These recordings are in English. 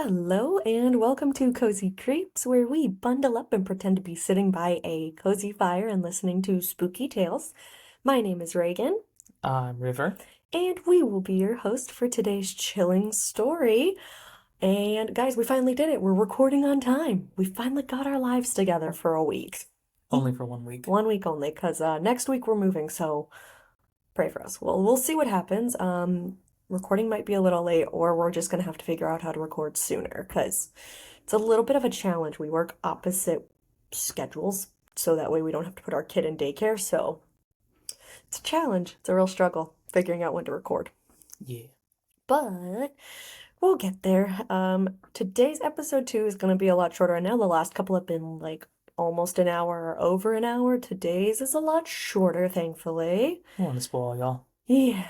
Hello and welcome to Cozy Creeps, where we bundle up and pretend to be sitting by a cozy fire and listening to spooky tales. My name is Reagan, I'm River. and we will be your host for today's chilling story. And guys, we finally did it. We're recording on time. We finally got our lives together for a week. Only for 1 week. 1 week only, because next week we're moving, so pray for us. Well, we'll see what happens. Recording might be a little late, or we're just gonna have to figure out how to record sooner, because it's a little bit of a challenge. We work opposite schedules, so that way we don't have to put our kid in daycare, so it's a challenge. It's a real struggle figuring out when to record. Yeah. But we'll get there. Today's episode 2 is gonna be a lot shorter. I know the last couple have been like almost an hour or over an hour. Today's is a lot shorter, thankfully. I want to spoil y'all. Yeah,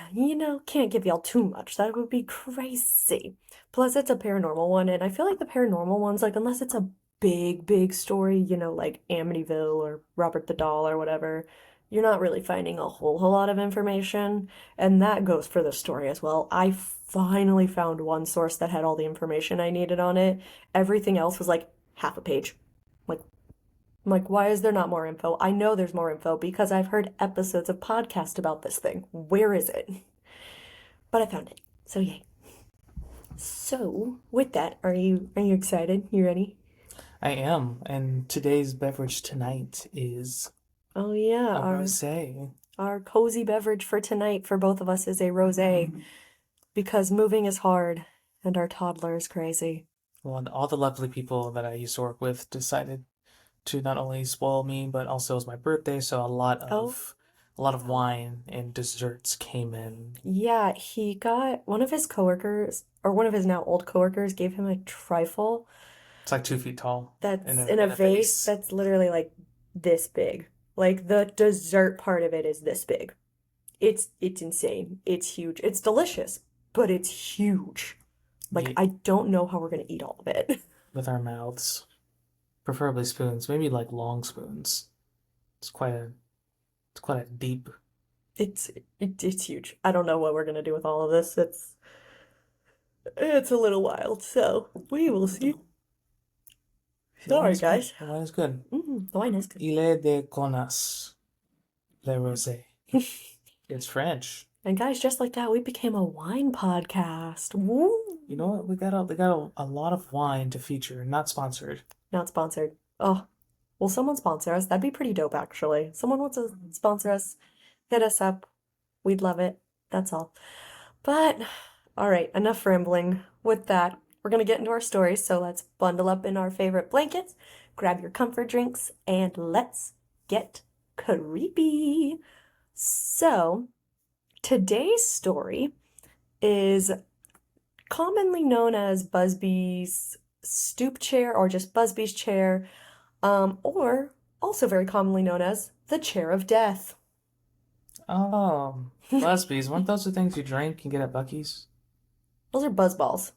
can't give y'all too much. That would be crazy. Plus, it's a paranormal one, and I feel like the paranormal ones, like, unless it's a big, big story, like Amityville or Robert the Doll or whatever, you're not really finding a whole lot of information. And that goes for the story as well. I finally found one source that had all the information I needed on it. Everything else was like half a page. Like, I'm like, why is there not more info? I know there's more info because I've heard episodes of podcasts about this thing. Where is it? But I found it. So yay. So, with that, are you excited? You ready? I am, and today's beverage tonight is Oh yeah, a our rosé. our cozy beverage for tonight for both of us is a rosé because moving is hard and our toddler is crazy. Well, and all the lovely people that I used to work with decided to not only spoil me, but also it was my birthday, so Oh, a lot of wine and desserts came in. yeah, he got one of his coworkers, or one of his now old coworkers, gave him a trifle It's like 2 feet tall that's in in a in a vase vase. that's literally like this big. Like the dessert part of it is this big. It's insane. It's huge. It's delicious, but it's huge. Like Yeah, I don't know how we're gonna eat all of it. with our mouths, preferably spoons, maybe like long spoons. It's quite a it's quite a deep. It's huge. I don't know what we're gonna do with all of this. It's a little wild, so we will see. The wine Sorry, is good. guys. The wine is good. The wine is good. Il est de Gonas, le rosé. It's French. And guys, just like that, we became a wine podcast. Woo! You know what? We got a lot of wine to feature. Not sponsored. Not sponsored. Oh, will someone sponsor us? That'd be pretty dope, actually. Someone wants to sponsor us, hit us up. We'd love it. That's all. But, all right, enough rambling. With that, we're going to get into our stories. So let's bundle up in our favorite blankets, grab your comfort drinks, and let's get creepy. So, today's story is commonly known as Busby's stoop chair or just Busby's chair, or also very commonly known as the chair of death. Oh, Busby's. Weren't those the things you drink and get at Buc-ee's? Those are buzz balls.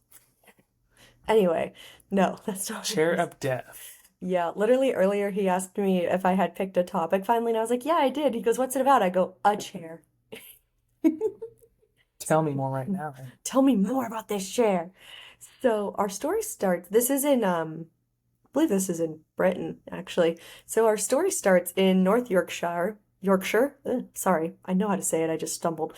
Anyway, no, that's not what it Chair is. of death. Yeah, literally earlier he asked me if I had picked a topic finally, and I was like, yeah, I did. He goes, what's it about? I go, a chair. Tell me more right now. Tell me more about this chair. So our story starts, this is in I believe this is in Britain, actually. So our story starts in North Yorkshire. Yorkshire? Sorry, I know how to say it, I just stumbled.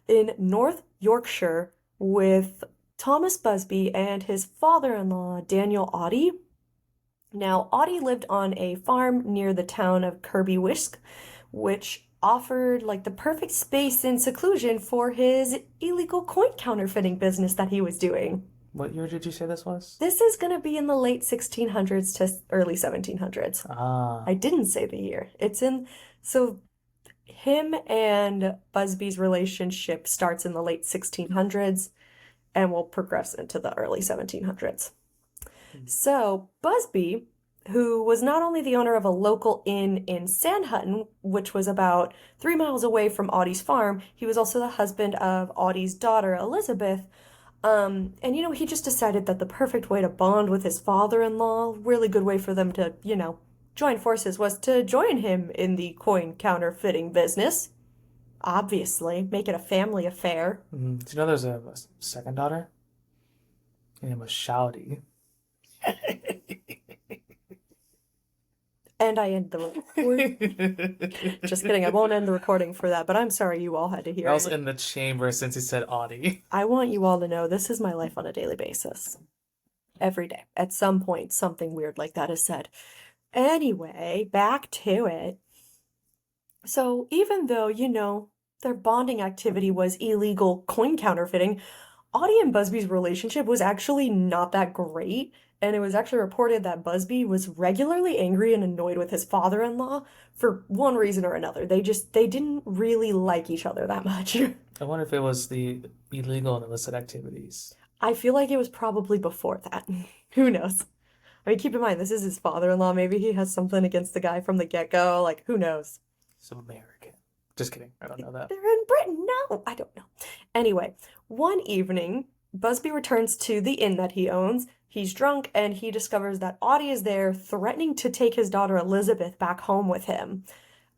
In North Yorkshire with Thomas Busby and his father-in-law, Daniel Oddie. Now, Oddie lived on a farm near the town of Kirby Wisk, which offered like the perfect space and seclusion for his illegal coin counterfeiting business that he was doing. What year did you say this was? This is going to be in the late 1600s to early 1700s. I Ah, didn't say the year. So him and Busby's relationship starts in the late 1600s and will progress into the early 1700s. So Busby, who was not only the owner of a local inn in Sandhutton, which was about 3 miles away from Audie's farm, he was also the husband of Audie's daughter, Elizabeth. And he just decided that the perfect way to bond with his father-in-law, really good way for them to, join forces, was to join him in the coin counterfeiting business. Obviously, make it a family affair. do you know there's a second daughter? His name was Shouty. And I end the recording. Just kidding, I won't end the recording for that, but I'm sorry you all had to hear I was it. in the chamber since he said Audie. I want you all to know this is my life on a daily basis. Every day. At some point, something weird like that is said. Anyway, back to it. So, even though, their bonding activity was illegal coin counterfeiting, Audie and Busby's relationship was actually not that great, and it was actually reported that Busby was regularly angry and annoyed with his father-in-law for one reason or another. They didn't really like each other that much. I wonder if it was the illegal and illicit activities. I feel like it was probably before that. Who knows? I mean, keep in mind, this is his father-in-law. Maybe he has something against the guy from the get-go. Like, who knows? It's American. Just kidding. I don't know that. They're in Britain. No, I don't know. Anyway, one evening, Busby returns to the inn that he owns. He's drunk and he discovers that Audie is there, threatening to take his daughter Elizabeth back home with him.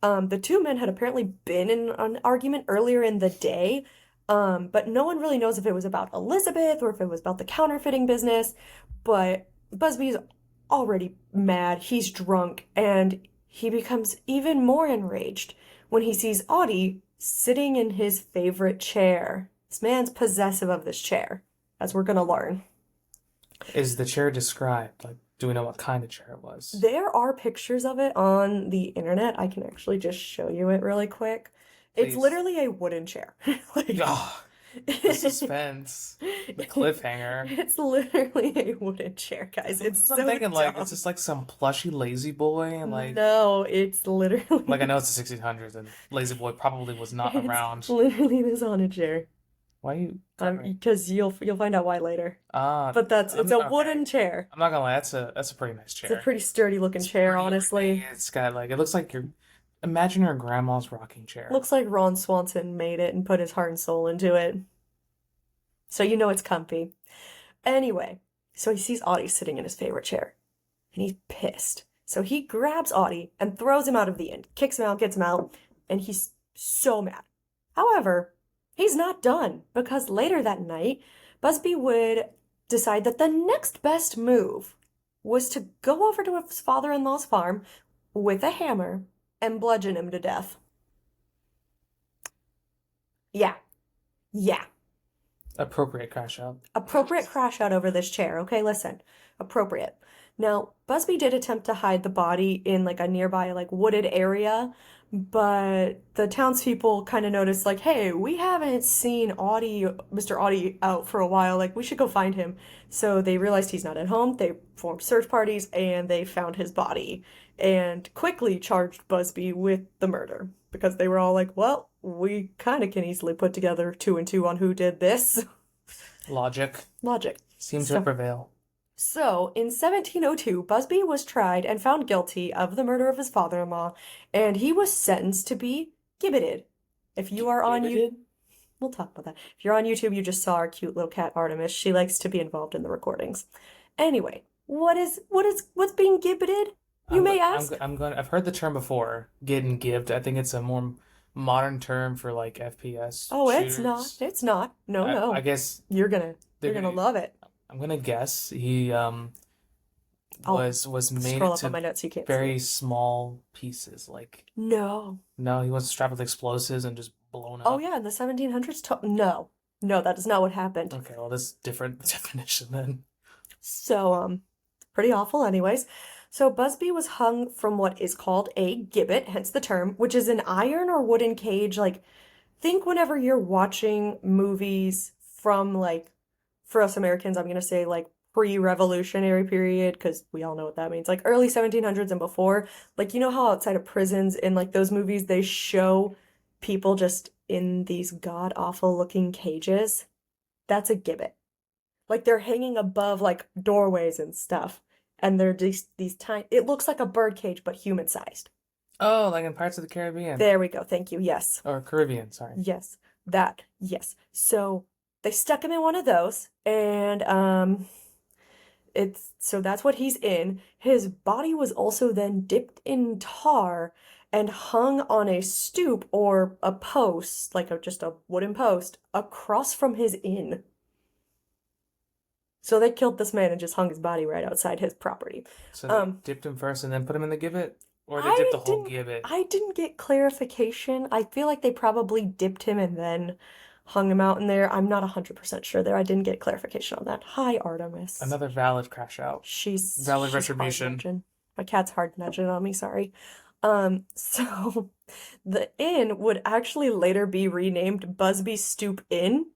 The two men had apparently been in an argument earlier in the day, but no one really knows if it was about Elizabeth or if it was about the counterfeiting business. But Busby's already mad, he's drunk, and he becomes even more enraged when he sees Audie sitting in his favorite chair. This man's possessive of this chair, as we're gonna learn. Is the chair described? Like, do we know what kind of chair it was? There are pictures of it on the internet. I can actually just show you it really quick. It's Please. literally a wooden chair. Like, Oh, the suspense, the cliffhanger. It's literally a wooden chair, guys. It's I'm so thinking like dumb. it's just like some plushy lazy boy and like No, it's literally like I know it's the 1600s and lazy boy probably was not it's around. literally this on a chair. Why you covering? Because you'll find out why later. Ah, But it's a okay. wooden chair. I'm not gonna lie, that's a pretty nice It's a chair. pretty sturdy looking chair, Pretty honestly. pretty. It's got like it looks like your imagine your grandma's rocking chair. Looks like Ron Swanson made it and put his heart and soul into it. So you know it's comfy. Anyway, so he sees Audie sitting in his favorite chair, and he's pissed. So he grabs Audie and throws him out of the inn, kicks him out, gets him out, and he's so mad. However, he's not done, because later that night, Busby would decide that the next best move was to go over to his father-in-law's farm with a hammer and bludgeon him to death. Yeah. Yeah. Appropriate crash out. Appropriate crash out over this chair. Okay, listen. Appropriate. Now, Busby did attempt to hide the body in like a nearby like wooded area, but the townspeople kind of noticed like, hey, we haven't seen Mr. Audie out for a while. Like, we should go find him. So they realized he's not at home. They formed search parties and they found his body and quickly charged Busby with the murder because they were all like, well, we kind of can easily put together two and two on who did this. Logic Logic. seems to So, prevail. so in 1702, Busby was tried and found guilty of the murder of his father-in-law, and he was sentenced to be gibbeted. If you are on YouTube, Gibbeted? we'll talk about that. If you're on YouTube, you just saw our cute little cat Artemis. She likes to be involved in the recordings. Anyway, what's being gibbeted? You may ask. I've heard the term before, getting gibbed. I think it's a more modern term for like FPS Oh, it's not. shooters. It's not. No, I no. guess You're they're gonna gonna. love it. I'm gonna guess he I'll was made scroll up on into my notes so you can't see very it. small pieces. Like No. no, he wasn't strapped with explosives and just blown Oh up. yeah, in the 1700s. No. No, that is not what happened. Okay, well, this is different definition then. So, pretty awful anyways. So Busby was hung from what is called a gibbet, hence the term, which is an iron or wooden cage. Like, think whenever you're watching movies from like, for us Americans, I'm gonna say like pre-revolutionary period, because we all know what that means. Like early 1700s and before. Like, you know how outside of prisons in like those movies they show people just in these god-awful looking cages? That's a gibbet. Like they're hanging above like doorways and stuff. And they're these tiny, it looks like a bird cage, but human sized. Oh, like in Pirates of the Caribbean There we go. Thank you. Yes. or Caribbean, sorry. Yes. That. Yes. So they stuck him in one of those and so that's what he's in. His body was also then dipped in tar and hung on a stoop or a post, like just a wooden post, across from his inn. So they killed this man and just hung his body right outside his property. So they Um, dipped him first and then put him in the gibbet? Or they dipped I the whole didn't gibbet? I didn't get clarification. I feel like they probably dipped him and then hung him out in there. I'm not 100% sure there. I didn't get clarification on that. Hi, Artemis. Another valid crash out. Valid She's hard retribution. nudging. My cat's hard nudging on me, sorry. So the inn would actually later be renamed Busby Stoop Inn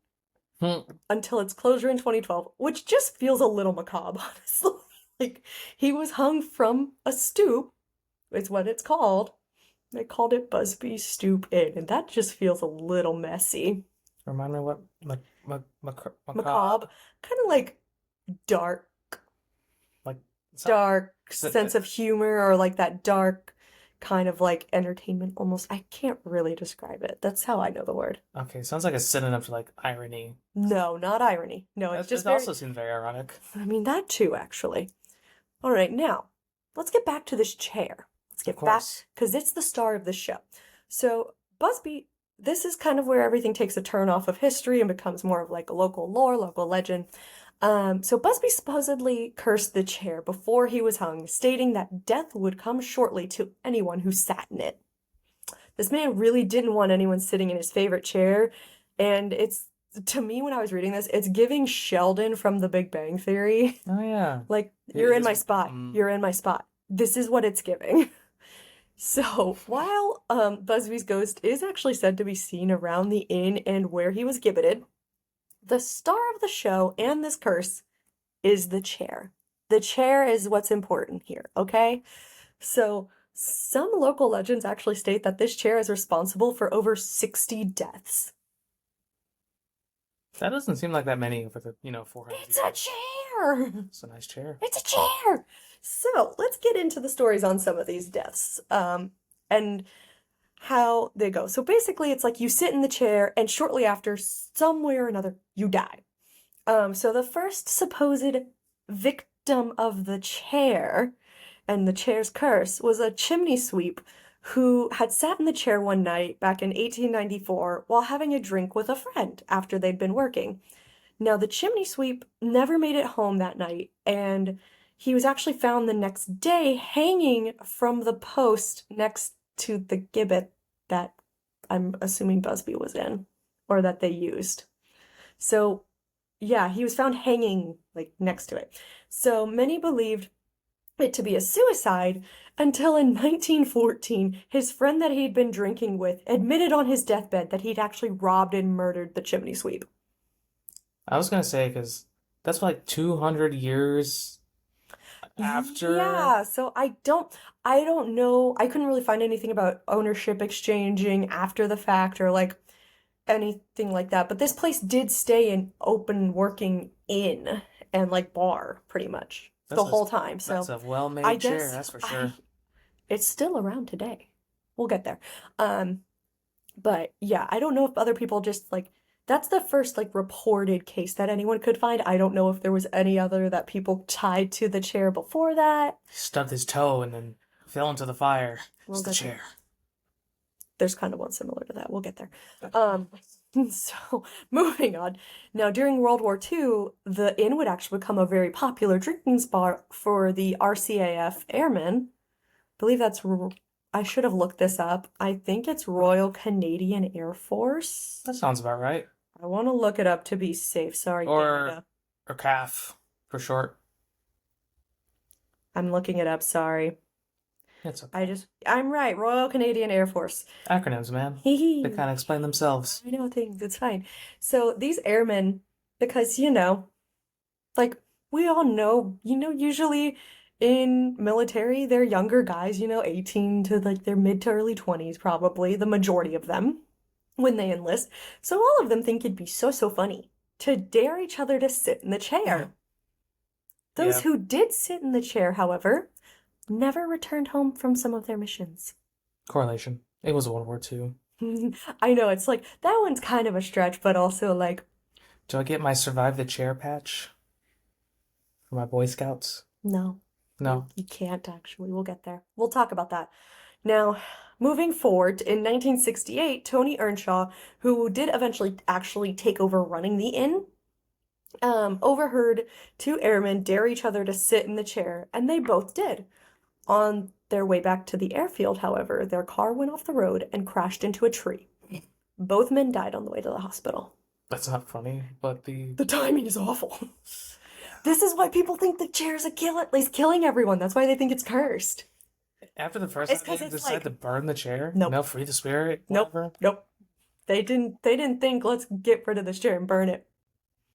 Hmm. until its closure in 2012, which just feels a little macabre, honestly. Like he was hung from a stoop, is what it's called. They called it Busby Stoop Inn, and that just feels a little messy. Remind me what Macabre, macabre? kind of like dark, Like, dark so- sense of humor, or like that dark kind of like entertainment almost. I can't really describe it. That's how I know the word. okay, sounds like a synonym for like irony. No, not irony. No, it's just It very, also seems very ironic. I mean, that too, actually. All right, now let's get back to this chair. Let's Of get back, course. because it's the star of the show. So, Busby, this is kind of where everything takes a turn off of history and becomes more of like a local lore, local legend. So Busby supposedly cursed the chair before he was hung, stating that death would come shortly to anyone who sat in it. This man really didn't want anyone sitting in his favorite chair, and it's, to me, when I was reading this, it's giving Sheldon from The Big Bang Theory. Oh yeah. Like, you're in His- my spot. You're in my spot. This is what it's giving. So, while Busby's ghost is actually said to be seen around the inn and where he was gibbeted, the star of the show and this curse is the chair. The chair is what's important here, okay? So, some local legends actually state that this chair is responsible for over 60 deaths. That doesn't seem like that many over the, 400 It's a years. chair! It's a nice chair. It's a chair! So, let's get into the stories on some of these deaths, and how they go. So basically, it's like you sit in the chair, and shortly after, some way or another, you die. So the first supposed victim of the chair and the chair's curse was a chimney sweep who had sat in the chair one night back in 1894 while having a drink with a friend after they'd been working. Now, the chimney sweep never made it home that night, and he was actually found the next day hanging from the post next to the gibbet that I'm assuming Busby was in, or that they used. So, yeah, he was found hanging like next to it. So many believed it to be a suicide until in 1914, his friend that he'd been drinking with admitted on his deathbed that he'd actually robbed and murdered the chimney sweep. I was gonna say because that's like 200 years after. Yeah, so I don't know. I couldn't really find anything about ownership exchanging after the fact or like anything like that. But this place did stay an open working inn and like bar pretty much the That's a- whole time. That's So a well-made I chair, guess that's for sure. it's still around today. We'll get there. But yeah, I don't know if other people just like that's the first like reported case that anyone could find. I don't know if there was any other that people tied to the chair before that. Stubbed his toe and then fell into the fire. We'll It's the get there. chair. There's kind of one similar to that. We'll get there. So moving on. Now, during World War II, the inn would actually become a very popular drinking spot for the RCAF airmen. I believe I should have looked this up. I think it's Royal Canadian Air Force. That sounds about right. I want to look it up to be safe. Sorry, Or- Canada. Or calf, for short. I'm looking it up. Sorry. It's okay. I'm right. Royal Canadian Air Force. Acronyms, man. Hee They hee. kind of explain themselves. I know things. It's fine. So these airmen, because, like we all know, usually in military, they're younger guys, 18 to like their mid to early 20s, probably, the majority of them, when they enlist. So all of them think it'd be so, so funny to dare each other to sit in the chair. Those Yeah. who did sit in the chair, however, never returned home from some of their missions. Correlation. It was World War II. I know, it's like, that one's kind of a stretch, but also like, Do I get my survive the chair patch for my Boy Scouts? no. No. You can't actually. We'll get there. We'll talk about that. Now, moving forward, in 1968, Tony Earnshaw, who did eventually actually take over running the inn, overheard two airmen dare each other to sit in the chair, and they both did. On their way back to the airfield, however, their car went off the road and crashed into a tree. Both men died on the way to the hospital. That's not funny, but the The timing is awful. This is why people think the chair's killing everyone. That's why they think it's cursed. after the first It's time 'cause they it's decided like- to burn the chair, Nope. no, free the spirit, Nope. whatever. Nope. They didn't think let's get rid of this chair and burn it.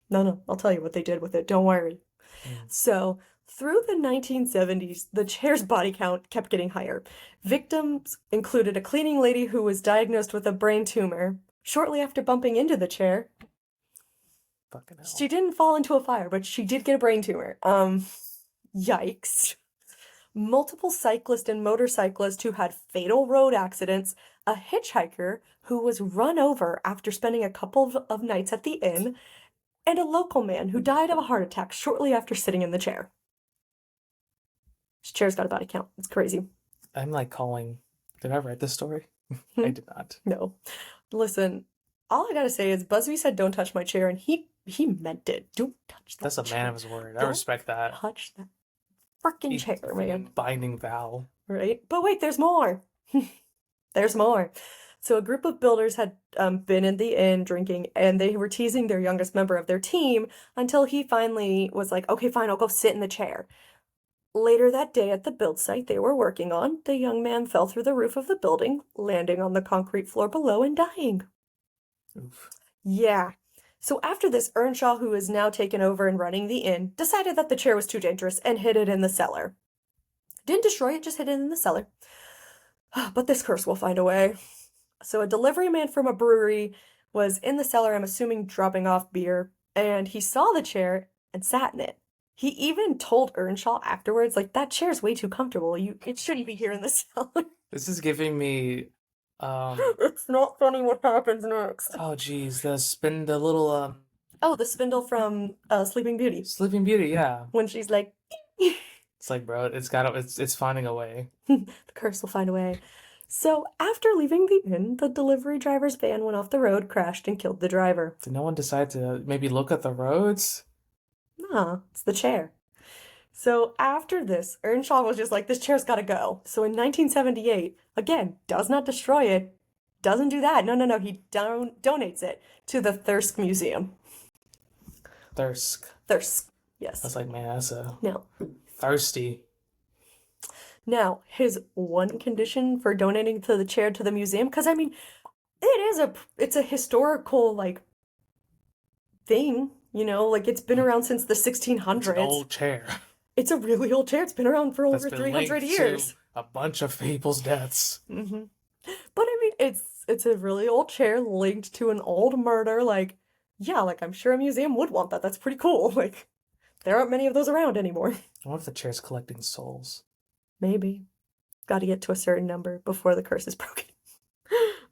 No, I'll tell you what they did with it. Don't worry. So, through the 1970s, the chair's body count kept getting higher. Victims included a cleaning lady who was diagnosed with a brain tumor shortly after bumping into the chair. Fucking hell. She didn't fall into a fire, but she did get a brain tumor. Yikes. Multiple cyclists and motorcyclists who had fatal road accidents, a hitchhiker who was run over after spending a couple of nights at the inn, and a local man who died of a heart attack shortly after sitting in the chair. This chair's got a body count. It's crazy. I'm like calling. Did I write this story? I did not. No. Listen, all I gotta say is Busby said don't touch my chair, and he meant it. Don't touch that That's a chair. man of his word. I Don't respect that. Touch that freaking He- chair, man. Binding vow. Right? But wait, there's more. There's more. So a group of builders had been in the inn drinking, and they were teasing their youngest member of their team until he finally was like, okay, fine, I'll go sit in the chair. Later that day at the build site they were working on, the young man fell through the roof of the building, landing on the concrete floor below and dying. Oof. Yeah. So after this, Earnshaw, who is now taken over and running the inn, decided that the chair was too dangerous and hid it in the cellar. Didn't destroy it, just hid it in the cellar. But this curse will find a way. So a delivery man from a brewery was in the cellar, I'm assuming dropping off beer, and he saw the chair and sat in it. He even told Earnshaw afterwards, like, that chair's way too comfortable. It shouldn't be here in the cellar. This is giving me It's not funny what happens next. oh geez, the little Oh, the spindle from Sleeping Beauty. Sleeping Beauty, yeah. When she's like, It's like, bro, it's finding a way. the curse will find a way. So after leaving the inn, the delivery driver's van went off the road, crashed, and killed the driver. Did no one decide to maybe look at the roads? Nah, it's the chair. So after this, Earnshaw was just like, this chair's gotta go. So in 1978, again, does not destroy it, doesn't do that. No, he donates it to the Thirsk Museum. Thirsk. Thirsk, yes. That's like, man, that's a Now, thirsty. his one condition for donating to the chair to the museum, because I mean, it's a historical, like, thing, you know, like it's been around since the 1600s. It's an old chair. It's a really old chair. It's been around for That's over been 300 linked to years. a bunch of people's deaths. Hmm. But I mean, it's a really old chair linked to an old murder. Like, yeah, like I'm sure a museum would want that. That's pretty cool. Like, there aren't many of those around anymore. I wonder if the chair's collecting souls. Maybe. Got to get to a certain number before the curse is broken.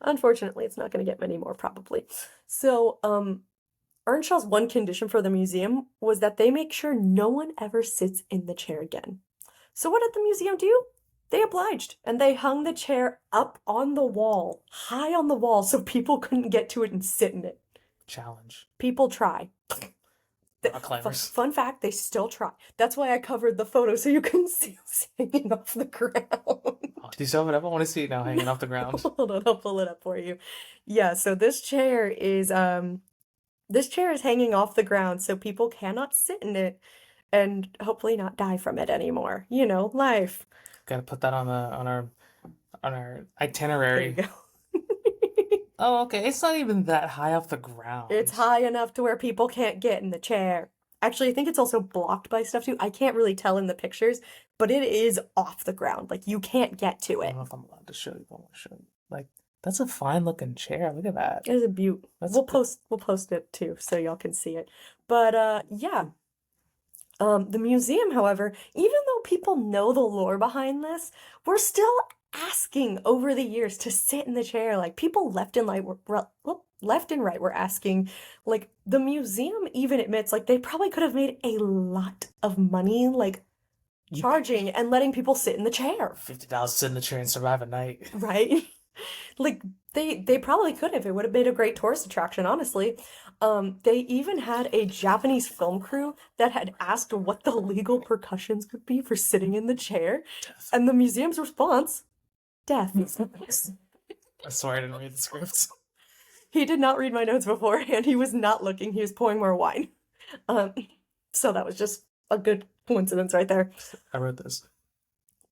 Unfortunately, it's not going to get many more, probably. So, Earnshaw's one condition for the museum was that they make sure no one ever sits in the chair again. So what did the museum do? They obliged, and they hung the chair up on the wall, high on the wall, so people couldn't get to it and sit in it. Challenge. People try. Rock climbers. Fun fact, they still try. That's why I covered the photo so you couldn't see us hanging off the ground. Oh, do you still have it up? I want to see it now hanging off the ground. Hold on, I'll pull it up for you. Yeah, so this chair is hanging off the ground so people cannot sit in it and hopefully not die from it anymore. You know, life. Gotta put that on our There you itinerary. go. Oh, okay. It's not even that high off the ground. It's high enough to where people can't get in the chair. Actually, I think it's also blocked by stuff too. I can't really tell in the pictures, but it is off the ground. Like, you can't get to I it. don't know if I'm allowed to show you. I want to show you. Like, that's a fine looking chair. Look at that. It is a beaut. That's We'll good. post it too so y'all can see it. But yeah. The museum, however, even though people know the lore behind this, we're still asking over the years to sit in the chair. Like, people left and right were asking. Like, the museum even admits, like, they probably could have made a lot of money, like, charging and letting people sit in the chair. $50 sit in the chair and survive a night. Right? Like, they probably could have. It would have been a great tourist attraction, honestly. They even had a Japanese film crew that had asked what the legal repercussions would be for sitting in the chair, Death. and the museum's response, death. I swear I didn't read the scripts. He did not read my notes beforehand. He was not looking. He was pouring more wine. Um, so that was just a good coincidence right there. I wrote this.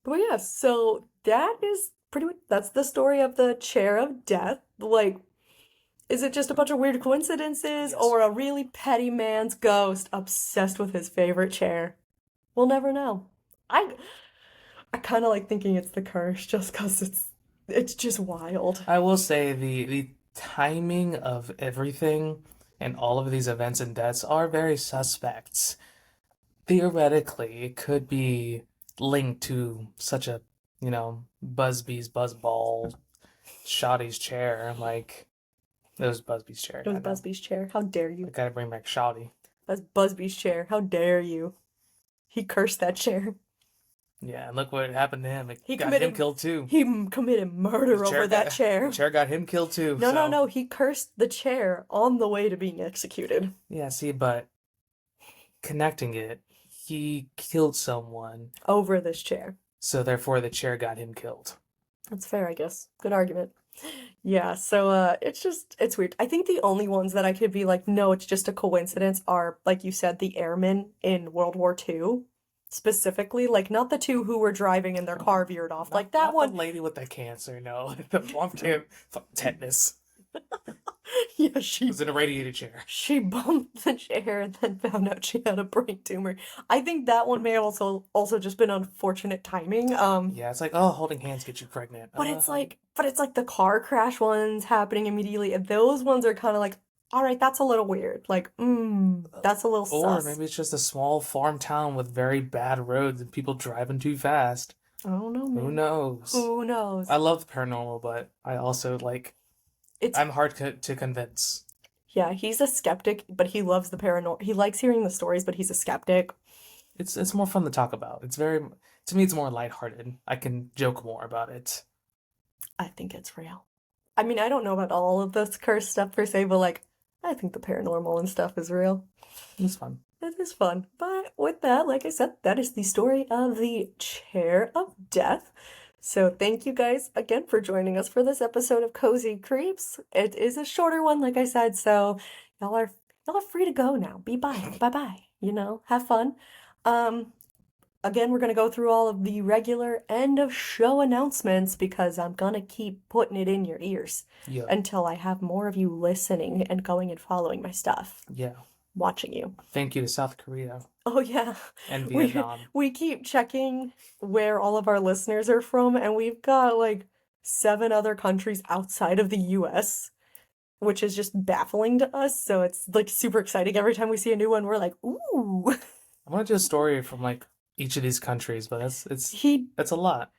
But yeah, so that is pretty much that's the story of the chair of death. Like, is it just a bunch of weird coincidences Yes. or a really petty man's ghost obsessed with his favorite chair? We'll never know. I kind of like thinking it's the curse just because it's just wild. I will say the timing of everything and all of these events and deaths are very suspect. Theoretically, it could be linked to such a, Busby's buzzball, Shoddy's chair. Like, it was Busby's chair. It was I know. Busby's chair. How dare I you? gotta bring back Shoddy. That's Busby's chair. How dare you? He cursed that chair. Yeah, and look what happened to him. It He got him committed killed too. he committed murder The chair over that got- chair. The chair got him killed too. No, no, so- no. He cursed the chair on the way to being executed. Yeah, see, but connecting it, he killed someone, Over this chair. so therefore the chair got him killed. That's fair, I guess. Good argument. Yeah, so it's weird. I think the only ones that I could be like, no, it's just a coincidence are, like you said, the airmen in World War II. Specifically, like not the two who were driving and their car veered off. Like that Not one. the lady with the cancer, no. The mom kid, tetanus. Yeah, Was in a radiated chair. she bumped the chair and then found out she had a brain tumor. I think that one may have also just been unfortunate timing. Yeah, it's like, oh, holding hands get you pregnant. But it's like the car crash ones happening immediately. And those ones are kind of like, all right, that's a little weird. Like, that's a little or sus. maybe it's just a small farm town with very bad roads and people driving too fast. I don't know, Who man. knows? Who knows? I love the paranormal, but I also It's I'm hard to convince. yeah, he's a skeptic, but he loves the paranormal. He likes hearing the stories, but he's a skeptic. It's more fun to talk about. To me, it's more lighthearted. I can joke more about it. I think it's real. I mean, I don't know about all of this cursed stuff per se, but like, I think the paranormal and stuff is real. It's fun. It is fun. But with that, like I said, that is the story of the Chair of Death. So thank you guys again for joining us for this episode of Cozy Creeps. It is a shorter one, like I said, so y'all are free to go now. Bye-bye. Have fun. Again, we're gonna go through all of the regular end of show announcements because I'm gonna keep putting it in your ears Yeah. until I have more of you listening and going and following my stuff, Yeah. watching you. Thank you to South Korea Oh yeah. and We Vietnam. we keep checking where all of our listeners are from, and we've got like 7 other countries outside of the US, which is just baffling to us. So it's like super exciting every time we see a new one. We're like, ooh. I want to do a story from like each of these countries, but He that's a lot.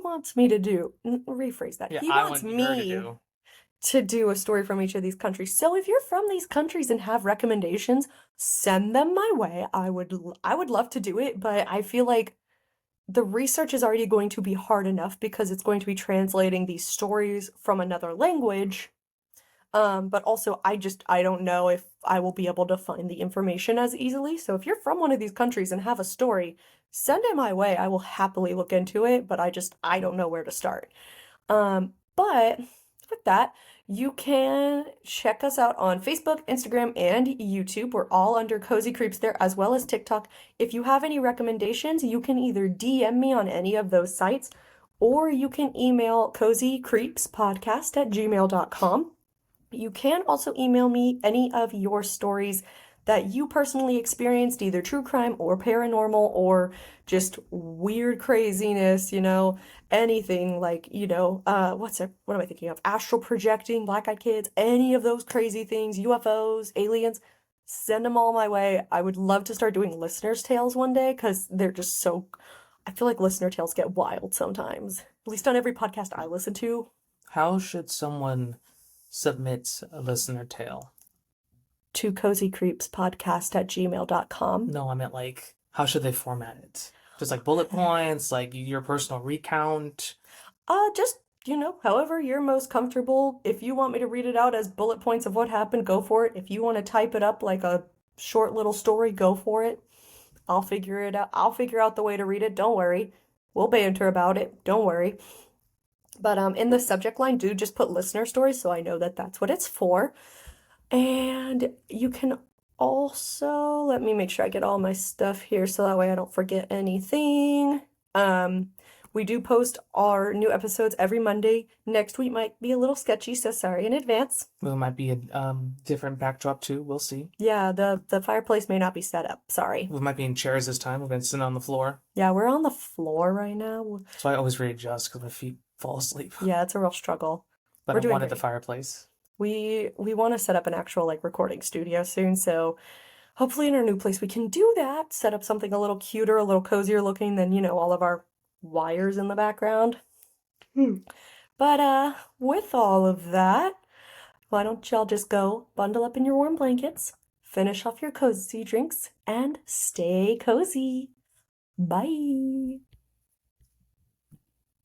wants me to do rephrase that. Yeah, He I wants want her to me do. to do a story from each of these countries. So if you're from these countries and have recommendations, send them my way. I would love to do it, but I feel like the research is already going to be hard enough because it's going to be translating these stories from another language. But also I don't know if I will be able to find the information as easily. So if you're from one of these countries and have a story, send it my way. I will happily look into it, but I don't know where to start. But with that, you can check us out on Facebook, Instagram, and YouTube. We're all under Cozy Creeps there, as well as TikTok. If you have any recommendations, you can either DM me on any of those sites, or you can email cozycreepspodcast@gmail.com. You can also email me any of your stories that you personally experienced, either true crime or paranormal or just weird craziness, anything like, what am I thinking of? Astral projecting, black-eyed kids, any of those crazy things, UFOs, aliens, send them all my way. I would love to start doing listeners' tales one day because they're just I feel like listener tales get wild sometimes, at least on every podcast I listen to. How should someone submit a listener tale? To cozycreepspodcast@gmail.com. No, I meant like, how should they format it? Just like bullet points, like your personal recount. however you're most comfortable. If you want me to read it out as bullet points of what happened, go for it. If you want to type it up like a short little story, go for it. I'll figure it out. I'll figure out the way to read it. Don't worry. We'll banter about it. Don't worry. But in the subject line, do just put listener stories so I know that that's what it's for. And you can also, let me make sure I get all my stuff here so that way I don't forget anything. We do post our new episodes every Monday. Next week might be a little sketchy, so sorry in advance. Well, it might be a different backdrop too. We'll see. Yeah, the fireplace may not be set up. Sorry. We might be in chairs this time. We've been sitting on the floor. Yeah, we're on the floor right now. So I always readjust because my feet fall asleep. Yeah, it's a real struggle. But We're I doing wanted the great. fireplace. We want to set up an actual like recording studio soon, so hopefully in our new place we can do that. Set up something a little cuter, a little cozier looking than, all of our wires in the background. But with all of that, why don't y'all just go bundle up in your warm blankets, finish off your cozy drinks, and stay cozy. Bye.